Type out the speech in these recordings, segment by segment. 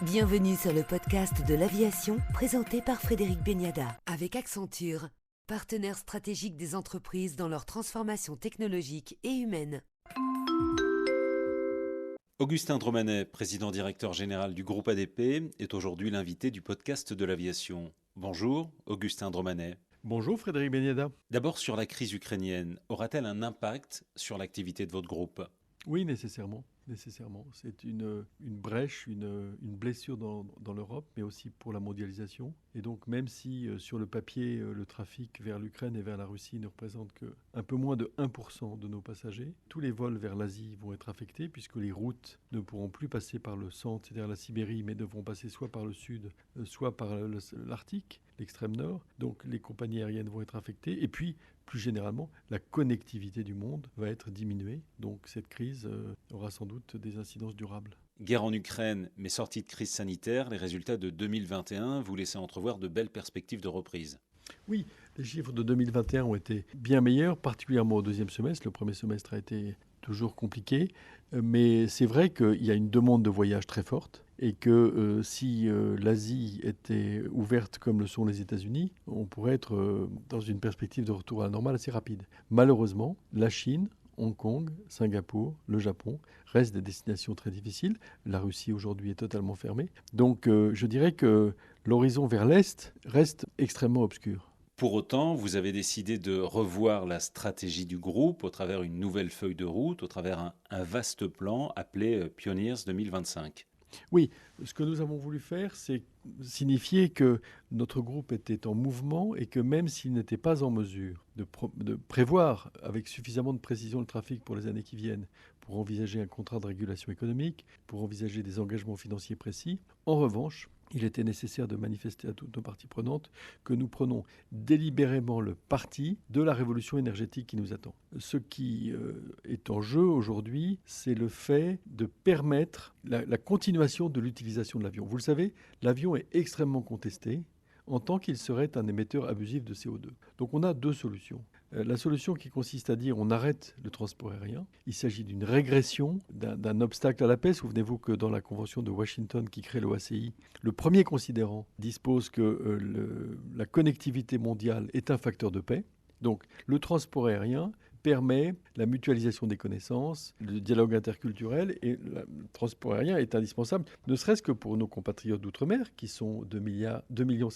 Bienvenue sur le podcast de l'aviation présenté par Frédéric Beniada avec Accenture, partenaire stratégique des entreprises dans leur transformation technologique et humaine. Augustin Dromanet, président-directeur général du groupe ADP, est aujourd'hui l'invité du podcast de l'aviation. Bonjour, Augustin Dromanet. Bonjour Frédéric Beniada. D'abord sur la crise ukrainienne, aura-t-elle un impact sur l'activité de votre groupe ? Oui, nécessairement. C'est une brèche, une blessure dans l'Europe, mais aussi pour la mondialisation. Et donc même si sur le papier, le trafic vers l'Ukraine et vers la Russie ne représente qu'un peu moins de 1% de nos passagers, tous les vols vers l'Asie vont être affectés puisque les routes ne pourront plus passer par le centre, c'est-à-dire la Sibérie, mais devront passer soit par le sud, soit par l'Arctique, l'extrême nord. Donc les compagnies aériennes vont être affectées. Et puis, plus généralement, la connectivité du monde va être diminuée. Donc cette crise aura sans doute des incidences durables. Guerre en Ukraine, mais sortie de crise sanitaire, les résultats de 2021 vous laissent entrevoir de belles perspectives de reprise. Oui, les chiffres de 2021 ont été bien meilleurs, particulièrement au deuxième semestre. Le premier semestre a été toujours compliqué, mais c'est vrai qu'il y a une demande de voyage très forte et que si l'Asie était ouverte comme le sont les États-Unis, on pourrait être dans une perspective de retour à la normale assez rapide. Malheureusement, la Chine, Hong Kong, Singapour, le Japon restent des destinations très difficiles. La Russie aujourd'hui est totalement fermée. Donc je dirais que l'horizon vers l'Est reste extrêmement obscur. Pour autant, vous avez décidé de revoir la stratégie du groupe au travers d'une nouvelle feuille de route, au travers un vaste plan appelé Pioneers 2025. Oui, ce que nous avons voulu faire, c'est signifier que notre groupe était en mouvement et que même s'il n'était pas en mesure de prévoir avec suffisamment de précision le trafic pour les années qui viennent, pour envisager un contrat de régulation économique, pour envisager des engagements financiers précis, en revanche, il était nécessaire de manifester à toutes nos parties prenantes que nous prenons délibérément le parti de la révolution énergétique qui nous attend. Ce qui est en jeu aujourd'hui, c'est le fait de permettre la continuation de l'utilisation de l'avion. Vous le savez, l'avion est extrêmement contesté en tant qu'il serait un émetteur abusif de CO2. Donc on a deux solutions. La solution qui consiste à dire on arrête le transport aérien. Il s'agit d'une régression, d'un obstacle à la paix. Souvenez-vous que dans la Convention de Washington qui crée l'OACI, le premier considérant dispose que la connectivité mondiale est un facteur de paix. Donc le transport aérien permet la mutualisation des connaissances, le dialogue interculturel, et le transport aérien est indispensable, ne serait-ce que pour nos compatriotes d'outre-mer, qui sont 2,7 millions,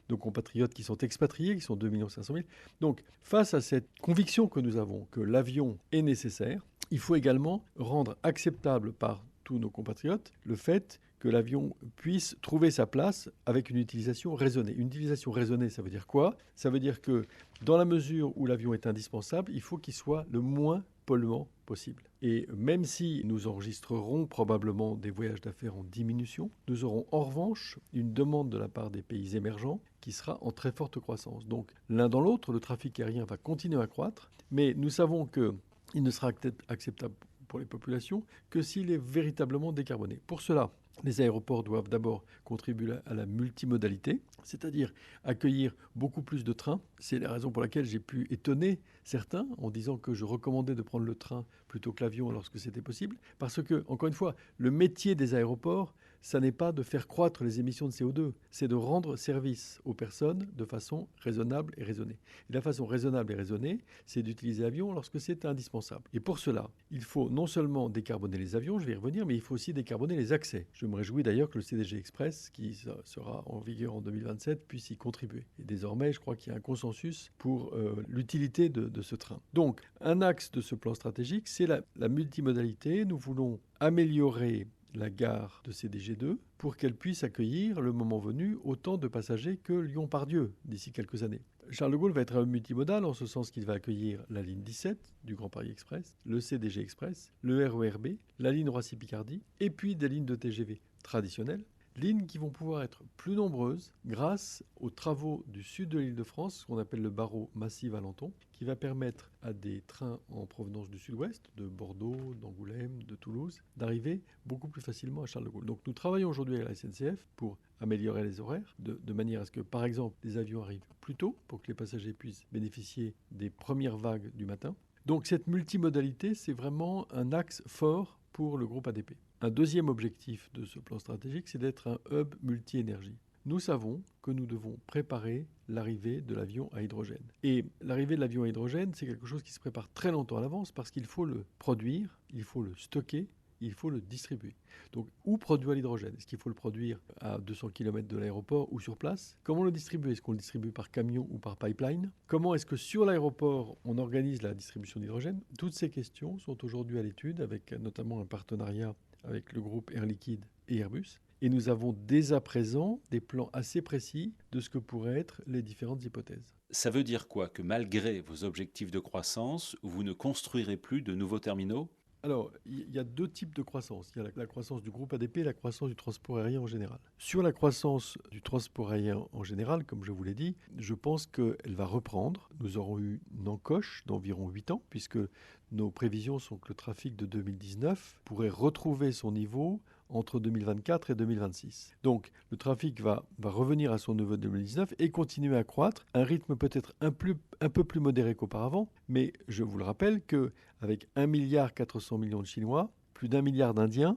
nos compatriotes qui sont expatriés, qui sont 2,5 millions. Donc, face à cette conviction que nous avons que l'avion est nécessaire, il faut également rendre acceptable par tous nos compatriotes le fait que l'avion puisse trouver sa place avec une utilisation raisonnée. Une utilisation raisonnée, ça veut dire quoi ? Ça veut dire que dans la mesure où l'avion est indispensable, il faut qu'il soit le moins polluant possible. Et même si nous enregistrerons probablement des voyages d'affaires en diminution, nous aurons en revanche une demande de la part des pays émergents qui sera en très forte croissance. Donc l'un dans l'autre, le trafic aérien va continuer à croître, mais nous savons qu'il ne sera acceptable pour les populations que s'il est véritablement décarboné. Pour cela, les aéroports doivent d'abord contribuer à la multimodalité, c'est-à-dire accueillir beaucoup plus de trains. C'est la raison pour laquelle j'ai pu étonner certains en disant que je recommandais de prendre le train plutôt que l'avion lorsque c'était possible. Parce que, encore une fois, le métier des aéroports, ça n'est pas de faire croître les émissions de CO2, c'est de rendre service aux personnes de façon raisonnable et raisonnée. Et la façon raisonnable et raisonnée, c'est d'utiliser l'avion lorsque c'est indispensable. Et pour cela, il faut non seulement décarboner les avions, je vais y revenir, mais il faut aussi décarboner les accès. Je me réjouis d'ailleurs que le CDG Express, qui sera en vigueur en 2027, puisse y contribuer. Et désormais, je crois qu'il y a un consensus pour l'utilité de ce train. Donc, un axe de ce plan stratégique, c'est la multimodalité. Nous voulons améliorer la gare de CDG2 pour qu'elle puisse accueillir, le moment venu, autant de passagers que Lyon-Part-Dieu d'ici quelques années. Charles de Gaulle va être multimodal en ce sens qu'il va accueillir la ligne 17 du Grand Paris Express, le CDG Express, le RER B, la ligne Roissy-Picardie et puis des lignes de TGV traditionnelles, lignes qui vont pouvoir être plus nombreuses grâce aux travaux du sud de l'Île-de-France, ce qu'on appelle le barreau Massy-Valenton, qui va permettre à des trains en provenance du sud-ouest, de Bordeaux, d'Angoulême, de Toulouse, d'arriver beaucoup plus facilement à Charles de Gaulle. Donc nous travaillons aujourd'hui avec la SNCF pour améliorer les horaires, de manière à ce que, par exemple, les avions arrivent plus tôt pour que les passagers puissent bénéficier des premières vagues du matin. Donc cette multimodalité, c'est vraiment un axe fort pour le groupe ADP. Un deuxième objectif de ce plan stratégique, c'est d'être un hub multi-énergie. Nous savons que nous devons préparer l'arrivée de l'avion à hydrogène. Et l'arrivée de l'avion à hydrogène, c'est quelque chose qui se prépare très longtemps à l'avance parce qu'il faut le produire, il faut le stocker, il faut le distribuer. Donc, où produire l'hydrogène? Est-ce qu'il faut le produire à 200 km de l'aéroport ou sur place? Comment le distribuer? Est-ce qu'on le distribue par camion ou par pipeline? Comment est-ce que sur l'aéroport, on organise la distribution d'hydrogène? Toutes ces questions sont aujourd'hui à l'étude, avec notamment un partenariat avec le groupe Air Liquide et Airbus. Et nous avons dès à présent des plans assez précis de ce que pourraient être les différentes hypothèses. Ça veut dire quoi? Que malgré vos objectifs de croissance, vous ne construirez plus de nouveaux terminaux? Alors, il y a deux types de croissance. Il y a la croissance du groupe ADP et la croissance du transport aérien en général. Sur la croissance du transport aérien en général, comme je vous l'ai dit, je pense qu'elle va reprendre. Nous aurons eu une encoche d'environ 8 ans, puisque nos prévisions sont que le trafic de 2019 pourrait retrouver son niveau entre 2024 et 2026. Donc, le trafic va revenir à son niveau de 2019 et continuer à croître, un rythme peut-être un peu plus modéré qu'auparavant, mais je vous le rappelle qu'avec 1,4 milliard de Chinois, plus d'1 milliard d'Indiens,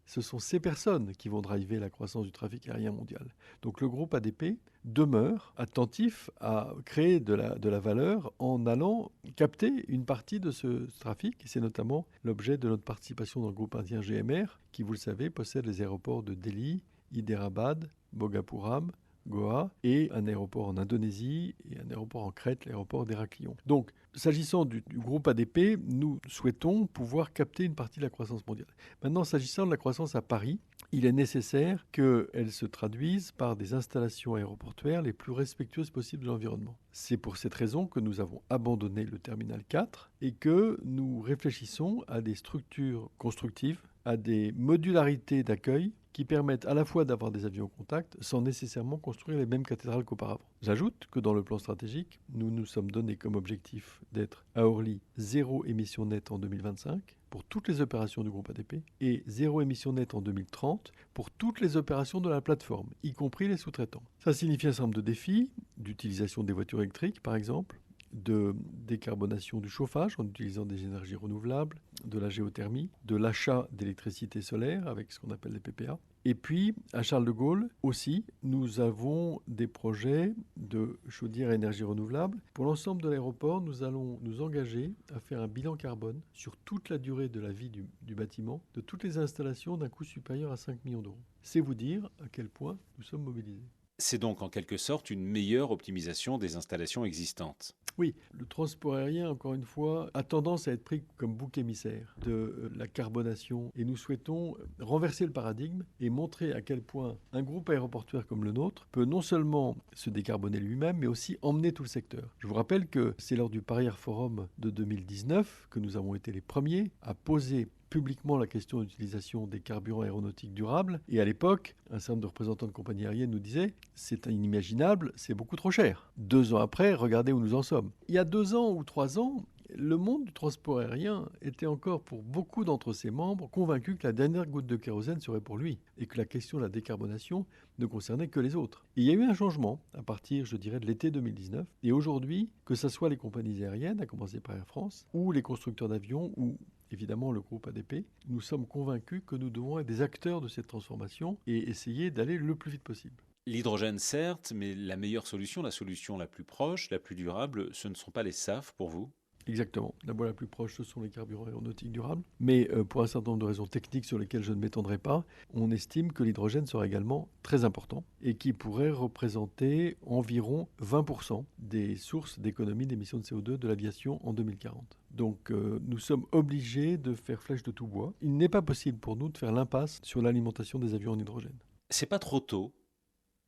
ce sont ces personnes qui vont driver la croissance du trafic aérien mondial. Donc le groupe ADP demeure attentif à créer de la valeur en allant capter une partie de ce trafic. Et c'est notamment l'objet de notre participation dans le groupe indien GMR, qui, vous le savez, possède les aéroports de Delhi, Hyderabad, Bhogapuram, Goa, et un aéroport en Indonésie et un aéroport en Crète, l'aéroport d'Héraklion. Donc, s'agissant du groupe ADP, nous souhaitons pouvoir capter une partie de la croissance mondiale. Maintenant, s'agissant de la croissance à Paris, il est nécessaire qu'elle se traduise par des installations aéroportuaires les plus respectueuses possibles de l'environnement. C'est pour cette raison que nous avons abandonné le terminal 4 et que nous réfléchissons à des structures constructives, à des modularités d'accueil qui permettent à la fois d'avoir des avions au contact sans nécessairement construire les mêmes cathédrales qu'auparavant. J'ajoute que dans le plan stratégique, nous nous sommes donné comme objectif d'être à Orly 0 émission nette en 2025 pour toutes les opérations du groupe ADP et 0 émission nette en 2030 pour toutes les opérations de la plateforme, y compris les sous-traitants. Ça signifie un certain nombre de défis, d'utilisation des voitures électriques par exemple, de décarbonation du chauffage en utilisant des énergies renouvelables, de la géothermie, de l'achat d'électricité solaire avec ce qu'on appelle les PPA. Et puis, à Charles de Gaulle aussi, nous avons des projets de chaudière à énergie renouvelable. Pour l'ensemble de l'aéroport, nous allons nous engager à faire un bilan carbone sur toute la durée de la vie du bâtiment, de toutes les installations d'un coût supérieur à 5 millions d'euros. C'est vous dire à quel point nous sommes mobilisés. C'est donc en quelque sorte une meilleure optimisation des installations existantes. Oui, le transport aérien, encore une fois, a tendance à être pris comme bouc émissaire de la carbonation. Et nous souhaitons renverser le paradigme et montrer à quel point un groupe aéroportuaire comme le nôtre peut non seulement se décarboner lui-même, mais aussi emmener tout le secteur. Je vous rappelle que c'est lors du Paris Air Forum de 2019 que nous avons été les premiers à poser publiquement la question de l'utilisation des carburants aéronautiques durables. Et à l'époque, un certain nombre de représentants de compagnies aériennes nous disaient « c'est inimaginable, c'est beaucoup trop cher ». 2 ans après, regardez où nous en sommes. Il y a 2 ans ou 3 ans, le monde du transport aérien était encore pour beaucoup d'entre ses membres convaincus que la dernière goutte de kérosène serait pour lui et que la question de la décarbonation ne concernait que les autres. Et il y a eu un changement à partir, je dirais, de l'été 2019. Et aujourd'hui, que ce soit les compagnies aériennes, à commencer par Air France, ou les constructeurs d'avions, ou évidemment le groupe ADP, nous sommes convaincus que nous devons être des acteurs de cette transformation et essayer d'aller le plus vite possible. L'hydrogène, certes, mais la meilleure solution, la solution la plus proche, la plus durable, ce ne sont pas les SAF pour vous? Exactement. La voie la plus proche, ce sont les carburants aéronautiques durables. Mais pour un certain nombre de raisons techniques sur lesquelles je ne m'étendrai pas, on estime que l'hydrogène sera également très important et qui pourrait représenter environ 20% des sources d'économie d'émissions de CO2 de l'aviation en 2040. Donc nous sommes obligés de faire flèche de tout bois. Il n'est pas possible pour nous de faire l'impasse sur l'alimentation des avions en hydrogène. C'est pas trop tôt,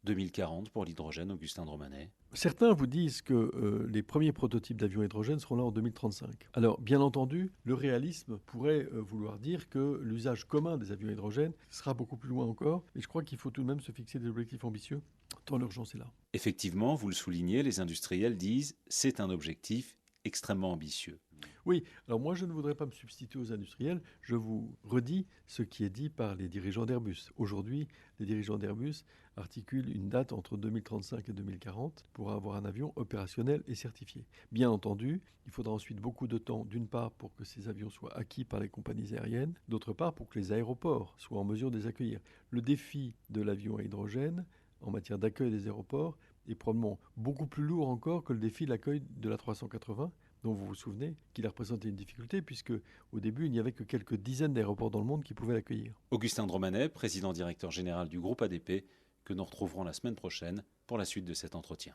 2040, pour l'hydrogène, Augustin Dromanet? Certains vous disent que les premiers prototypes d'avions hydrogène seront là en 2035. Alors, bien entendu, le réalisme pourrait vouloir dire que l'usage commun des avions hydrogène sera beaucoup plus loin encore. Et je crois qu'il faut tout de même se fixer des objectifs ambitieux, tant l'urgence est là. Effectivement, vous le soulignez, les industriels disent c'est un objectif extrêmement ambitieux. Oui, alors moi je ne voudrais pas me substituer aux industriels, je vous redis ce qui est dit par les dirigeants d'Airbus. Aujourd'hui, les dirigeants d'Airbus articulent une date entre 2035 et 2040 pour avoir un avion opérationnel et certifié. Bien entendu, il faudra ensuite beaucoup de temps, d'une part pour que ces avions soient acquis par les compagnies aériennes, d'autre part pour que les aéroports soient en mesure de les accueillir. Le défi de l'avion à hydrogène en matière d'accueil des aéroports est probablement beaucoup plus lourd encore que le défi de l'accueil de la 380, dont vous vous souvenez qu'il a représenté une difficulté, puisque au début, il n'y avait que quelques dizaines d'aéroports dans le monde qui pouvaient l'accueillir. Augustin Dromanet, président directeur général du groupe ADP, que nous retrouverons la semaine prochaine pour la suite de cet entretien.